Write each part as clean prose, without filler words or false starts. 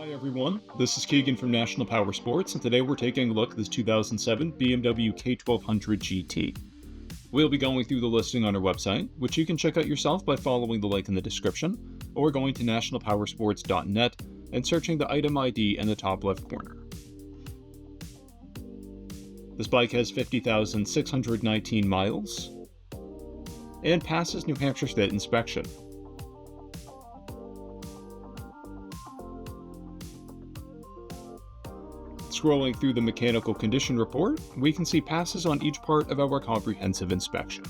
Hi everyone, this is Keegan from National Powersports, and today we're taking a look at this 2007 BMW K1200GT. We'll be going through the listing on our website, which you can check out yourself by following the link in the description, or going to nationalpowersports.net and searching the item ID in the top left corner. This bike has 50,619 miles and passes New Hampshire State inspection. Scrolling through the mechanical condition report, we can see passes on each part of our comprehensive inspection.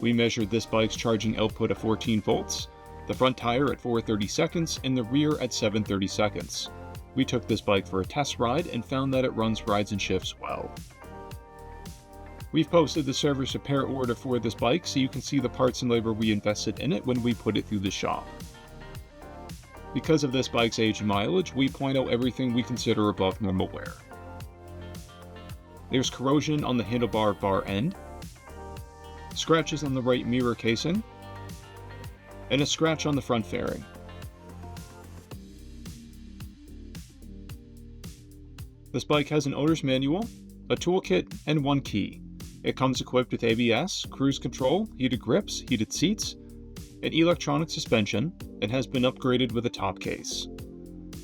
We measured this bike's charging output at 14 volts, the front tire at 430 seconds, and the rear at 730 seconds. We took this bike for a test ride and found that it runs rides and shifts well. We've posted the service repair order for this bike so you can see the parts and labor we invested in it when we put it through the shop. Because of this bike's age and mileage, we point out everything we consider above normal wear. There's corrosion on the handlebar bar end, scratches on the right mirror casing, and a scratch on the front fairing. This bike has an owner's manual, a toolkit, and one key. It comes equipped with ABS, cruise control, heated grips, heated seats, and electronic suspension, and has been upgraded with a top case.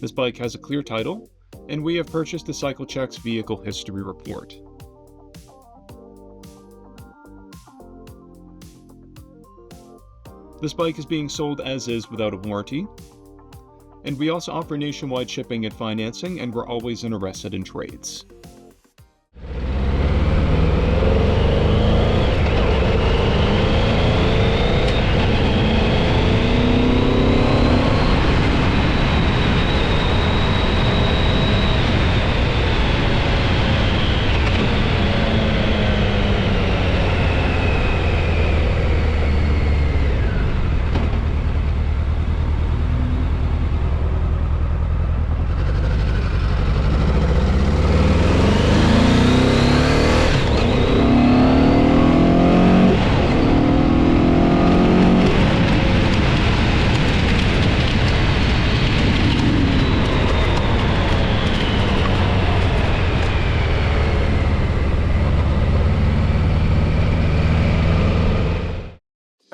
This bike has a clear title, and we have purchased the CycleCheck's vehicle history report. This bike is being sold as is without a warranty, and we also offer nationwide shipping and financing, and we're always interested in trades.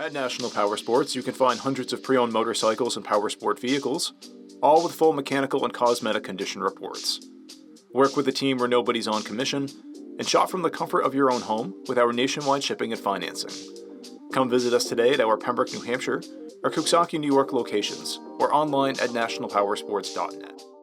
At National Powersports, you can find hundreds of pre-owned motorcycles and powersport vehicles, all with full mechanical and cosmetic condition reports. Work with a team where nobody's on commission, and shop from the comfort of your own home with our nationwide shipping and financing. Come visit us today at our Pembroke, New Hampshire, or Coxsackie, New York locations, or online at nationalpowersports.net.